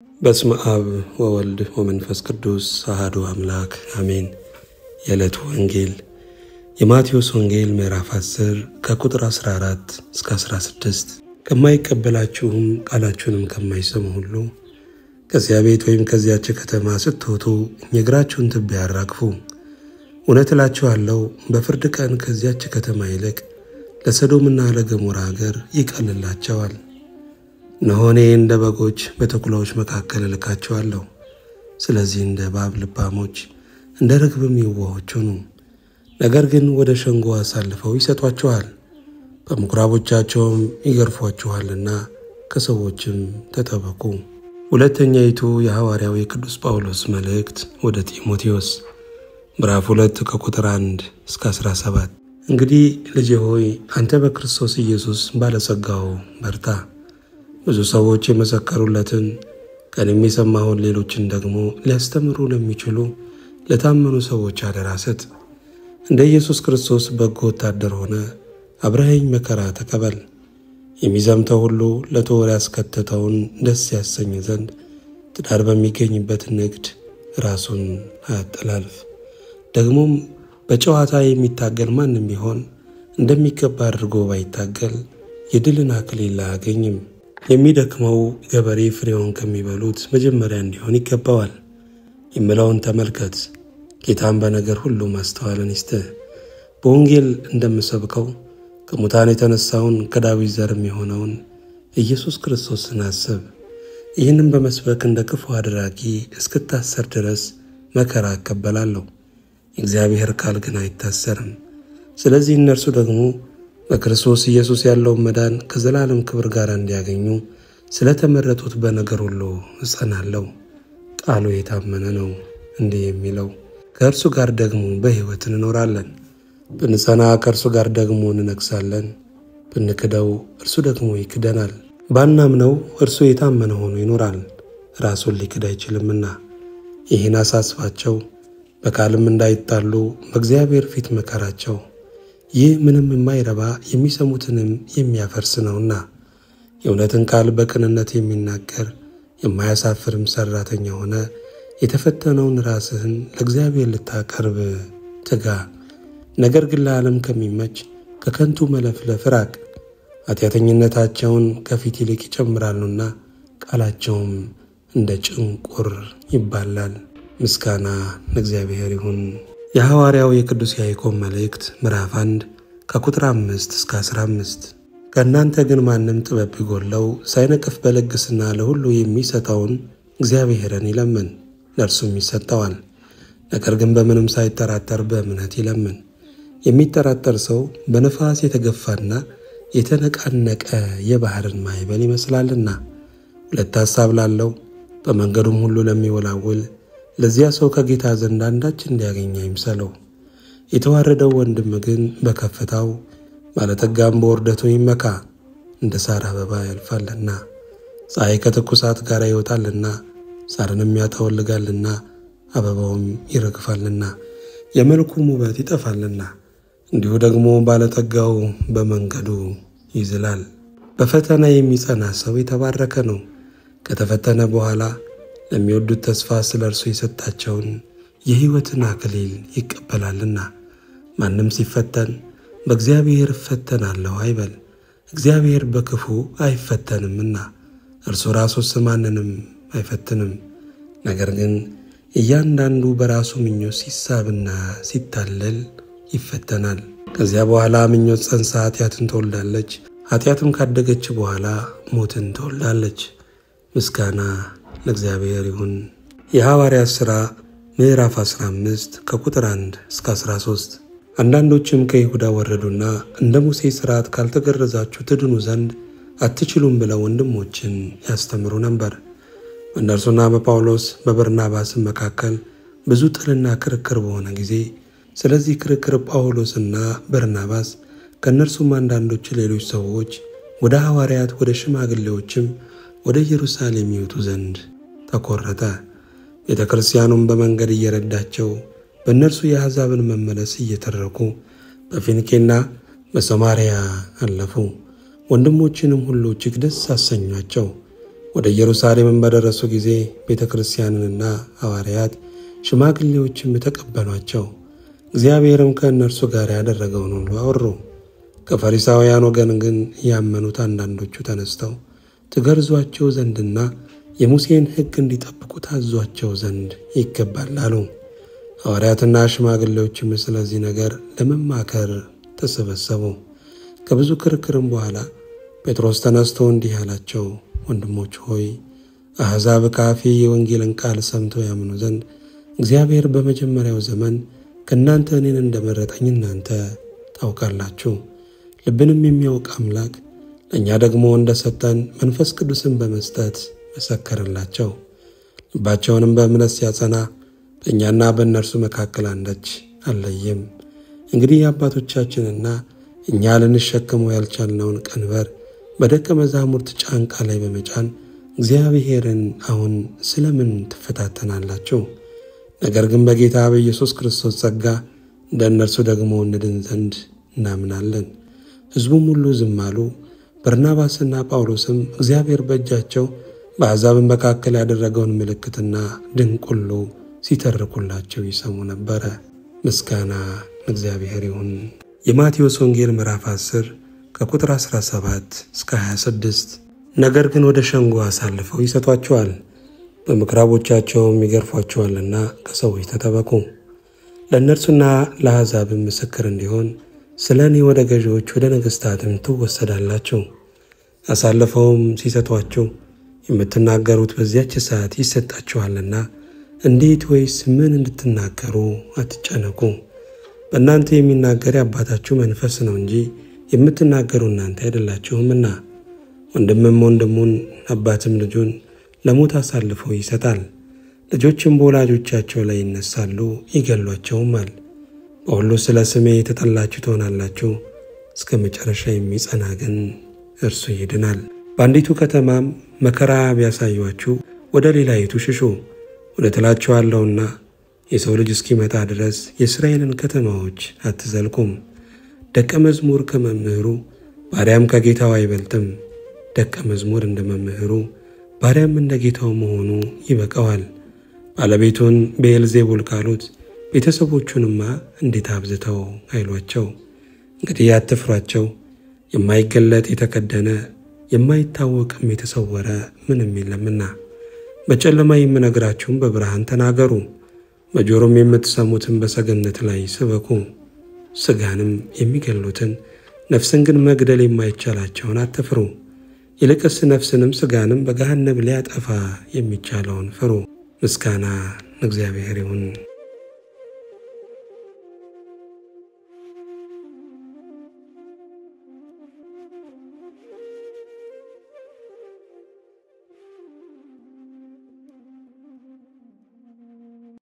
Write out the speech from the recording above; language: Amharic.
በስመ አብ ወወልድ ወመንፈስ ቅዱስ አሐዱ አምላክ አሜን። የዕለቱ ወንጌል የማቴዎስ ወንጌል ምዕራፍ 10 ከቁጥር 14 እስከ 16። ከማይቀበላችሁም ቃላችሁንም ከማይሰሙ ሁሉ ከዚያ ቤት ወይም ከዚያች ከተማ ስትወጡ የእግራችሁን ትቢያ አራግፉ። እውነት እላችኋለሁ በፍርድ ቀን ከዚያች ከተማ ይልቅ ለሰዶምና ለገሞራ አገር ይቀልላቸዋል። እነሆ እኔ እንደ በጎች በተኩላዎች መካከል እልካችኋለሁ። ስለዚህ እንደ እባብ ልባሞች እንደ ርግብም የዋሆች ሁኑ። ነገር ግን ወደ ሸንጎ አሳልፈው ይሰጧችኋል፣ በምኵራቦቻቸውም ይገርፏችኋልና ከሰዎችም ተጠበቁ። ሁለተኛይቱ የሐዋርያው የቅዱስ ጳውሎስ መልእክት ወደ ጢሞቴዎስ ምዕራፍ 2 ከቁጥር 1 እስከ 17። እንግዲህ ልጄ ሆይ አንተ በክርስቶስ ኢየሱስ ባለጸጋው በርታ። ብዙ ሰዎች የመሰከሩለትን ቀንም የሰማኸውን ሌሎችን ደግሞ ሊያስተምሩ ለሚችሉ ለታመኑ ሰዎች አደራ ስጥ። እንደ ኢየሱስ ክርስቶስ በጎ ወታደር ሆነ አብረኸኝ መከራ ተቀበል። የሚዘምተው ሁሉ ለጦር ያስከተተውን ደስ ያሰኝ ዘንድ ትዳር በሚገኝበት ንግድ ራሱን አያጠላልፍ። ደግሞም በጨዋታ የሚታገል ማንም ቢሆን እንደሚገባ አድርጎ ባይታገል የድልን አክሊል አያገኝም። የሚደክመው ገበሬ ፍሬውን ከሚበሉት መጀመሪያ እንዲሆን ይገባዋል የሚለውን ተመልከት። ጌታም በነገር ሁሉ ማስተዋልን ይስጥህ። በወንጌል እንደምሰብከው ከሙታን የተነሳውን ከዳዊት ዘርም የሆነውን ኢየሱስ ክርስቶስን አስብ። ይህንም በመስበክ እንደ ክፉ አድራጊ እስክታሰር ድረስ መከራ እቀበላለሁ። የእግዚአብሔር ቃል ግን አይታሰርም። ስለዚህ እነርሱ ደግሞ በክርስቶስ ኢየሱስ ያለውን መዳን ከዘላለም ክብር ጋር እንዲያገኙ ስለተመረጡት በነገር ሁሉ እጸናለሁ። ቃሉ የታመነ ነው እንዲህ የሚለው ከእርሱ ጋር ደግሞ በሕይወት እንኖራለን። ብንጸና ከእርሱ ጋር ደግሞ እንነግሣለን። ብንክደው እርሱ ደግሞ ይክደናል። ባናምነው እርሱ የታመነ ሆኖ ይኖራል፣ ራሱን ሊክድ አይችልምና። ይህን አሳስባቸው፣ በቃልም እንዳይጣሉ በእግዚአብሔር ፊት መከራቸው። ይህ ምንም የማይረባ የሚሰሙትንም የሚያፈርስ ነውና። የእውነትን ቃል በቅንነት የሚናገር የማያሳፍርም ሠራተኛ ሆነ የተፈተነውን ራስህን ለእግዚአብሔር ልታቀርብ ትጋ። ነገር ግን ለዓለም ከሚመች ከከንቱ መለፍለፍ ራቅ። ኃጢአተኝነታቸውን ከፊት ይልቅ ይጨምራሉና ቃላቸውም እንደ ጭንቁር ይባላል። ምስጋና ለእግዚአብሔር ይሁን። የሐዋርያው የቅዱስ ያዕቆብ መልእክት ምዕራፍ 1 ከቁጥር 5 እስከ 15። ከእናንተ ግን ማንም ጥበብ ቢጎድለው ሳይነቅፍ በልግስና ለሁሉ የሚሰጠውን እግዚአብሔርን ይለምን፣ ለእርሱም ይሰጠዋል። ነገር ግን በምንም ሳይጠራጠር በእምነት ይለምን። የሚጠራጠር ሰው በነፋስ የተገፋና የተነቃነቀ የባሕርን ማዕበል ይመስላልና። ሁለት ሐሳብ ላለው በመንገዱም ሁሉ ለሚወላውል ለዚያ ሰው ከጌታ ዘንድ አንዳች እንዲያገኝ አይምሰለው። የተዋረደው ወንድም ግን በከፍታው ባለጠጋም በውርደቱ ይመካ። እንደ ሣር አበባ ያልፋልና ፀሐይ ከትኩሳት ጋር ይወጣልና ሣርንም ያጠወልጋልና አበባውም ይረግፋልና የመልኩም ውበት ይጠፋልና። እንዲሁ ደግሞ ባለጠጋው በመንገዱ ይዝላል። በፈተና የሚጸና ሰው የተባረከ ነው። ከተፈተነ በኋላ ለሚወዱት ተስፋ ስለ እርሱ የሰጣቸውን የሕይወትን አክሊል ይቀበላልና። ማንም ሲፈተን በእግዚአብሔር እፈተናለሁ አይበል፣ እግዚአብሔር በክፉ አይፈተንምና እርሱ ራሱስ ማንንም አይፈትንም። ነገር ግን እያንዳንዱ በራሱ ምኞት ሲሳብና ሲታለል ይፈተናል። ከዚያ በኋላ ምኞት ጸንሳ ኃጢአትን ትወልዳለች፣ ኃጢአትም ካደገች በኋላ ሞትን ትወልዳለች። ምስጋና ለእግዚአብሔር ይሁን። የሐዋርያት ሥራ ምዕራፍ 15 ከቁጥር 1 እስከ 13። አንዳንዶችም ከይሁዳ ወረዱና እንደ ሙሴ ሥርዓት ካልተገረዛችሁ ትድኑ ዘንድ አትችሉም ብለው ወንድሞችን ያስተምሩ ነበር። በእነርሱና በጳውሎስ በበርናባስም መካከል ብዙ ጥልና ክርክር በሆነ ጊዜ ስለዚህ ክርክር ጳውሎስና በርናባስ ከእነርሱም አንዳንዶች ሌሎች ሰዎች ወደ ሐዋርያት ወደ ሽማግሌዎችም ወደ ኢየሩሳሌም ይወጡ ዘንድ ተቆረጠ። ቤተ ክርስቲያኑም በመንገድ እየረዳቸው በእነርሱ የአሕዛብን መመለስ እየተረኩ በፊንቄና በሰማርያ አለፉ። ወንድሞችንም ሁሉ እጅግ ደስ አሰኟቸው። ወደ ኢየሩሳሌም በደረሱ ጊዜ ቤተክርስቲያንና ሐዋርያት ሽማግሌዎችም ተቀበሏቸው። እግዚአብሔርም ከእነርሱ ጋር ያደረገውን ሁሉ አወሩ። ከፈሪሳውያን ወገን ግን ያመኑት አንዳንዶቹ ተነስተው ትገርዟቸው ዘንድና የሙሴን ሕግ እንዲጠብቁ ታዟቸው ዘንድ ይገባል አሉ። ሐዋርያትና ሽማግሌዎችም ስለዚህ ነገር ለመማከር ተሰበሰቡ። ከብዙ ክርክርም በኋላ ጴጥሮስ ተነስቶ እንዲህ አላቸው፣ ወንድሞች ሆይ አሕዛብ ከአፌ የወንጌልን ቃል ሰምተው ያምኑ ዘንድ እግዚአብሔር በመጀመሪያው ዘመን ከእናንተ እኔን እንደመረጠኝ እናንተ ታውቃላችሁ። ልብንም የሚያውቅ አምላክ ለእኛ ደግሞ እንደሰጠን መንፈስ ቅዱስን በመስጠት መሰከረላቸው። ልባቸውንም በእምነት ሲያጸና በእኛና በእነርሱ መካከል አንዳች አልለየም። እንግዲህ የአባቶቻችንና እኛ ልንሸከመው ያልቻልነውን ቀንበር በደቀ መዛሙርት ጫንቃ ላይ በመጫን እግዚአብሔርን አሁን ስለምን ትፈታተናላችሁ? ነገር ግን በጌታ በኢየሱስ ክርስቶስ ጸጋ እንደ እነርሱ ደግሞ እንድን ዘንድ እናምናለን። ሕዝቡም ሁሉ ዝም አሉ። በርናባስና ጳውሎስም እግዚአብሔር በእጃቸው በአሕዛብ መካከል ያደረገውን ምልክትና ድንቅ ሁሉ ሲተርኩላቸው ይሰሙ ነበረ። ምስጋና ለእግዚአብሔር ይሁን። የማቴዎስ ወንጌል ምዕራፍ 10 ከቁጥር 17 እስከ 26። ነገር ግን ወደ ሸንጎ አሳልፈው ይሰጧቸዋል፣ በምኵራቦቻቸውም ይገርፏቸዋልና ከሰዎች ተጠበቁ። ለእነርሱና ለአሕዛብ ምስክር እንዲሆን ስለ እኔ ወደ ገዢዎች ወደ ነገሥታትም ትወሰዳላችሁ። አሳልፈውም ሲሰጧችሁ የምትናገሩት በዚያች ሰዓት ይሰጣችኋልና እንዴት ወይስ ምን እንድትናገሩ አትጨነቁ። በእናንተ የሚናገር የአባታችሁ መንፈስ ነው እንጂ የምትናገሩ እናንተ አይደላችሁምና። ወንድምም ወንድሙን አባትም ልጁን ለሞት አሳልፈው ይሰጣል። ልጆችም በወላጆቻቸው ላይ ይነሳሉ ይገሏቸውማል። በሁሉ ስለ ስሜ የተጠላችሁ ትሆናላችሁ፣ እስከ መጨረሻ የሚጸና ግን እርሱ ይድናል። በአንዲቱ ከተማም መከራ ቢያሳዩአችሁ ወደ ሌላይቱ ሽሹ። እውነት እላችኋለሁና የሰው ልጅ እስኪመጣ ድረስ የእስራኤልን ከተማዎች አትዘልቁም። ደቀ መዝሙር ከመምህሩ ባሪያም ከጌታው አይበልጥም። ደቀ መዝሙር እንደ መምህሩ ባሪያም እንደ ጌታው መሆኑ ይበቃዋል። ባለቤቱን ብዔልዜቡል ካሉት ቤተሰቦቹንማ እንዴት አብዝተው አይሏቸው። እንግዲህ አትፍሯቸው። የማይገለጥ የተከደነ የማይታወቅም የተሰወረ ምንም የለምና። በጨለማ የምነግራችሁም በብርሃን ተናገሩ፣ በጆሮም የምትሰሙትን በሰገነት ላይ ስበኩ። ሥጋንም የሚገሉትን ነፍስን ግን መግደል የማይቻላቸውን አትፍሩ። ይልቅስ ነፍስንም ሥጋንም በገሃነም ሊያጠፋ የሚቻለውን ፍሩ። ምስጋና ለእግዚአብሔር ይሁን።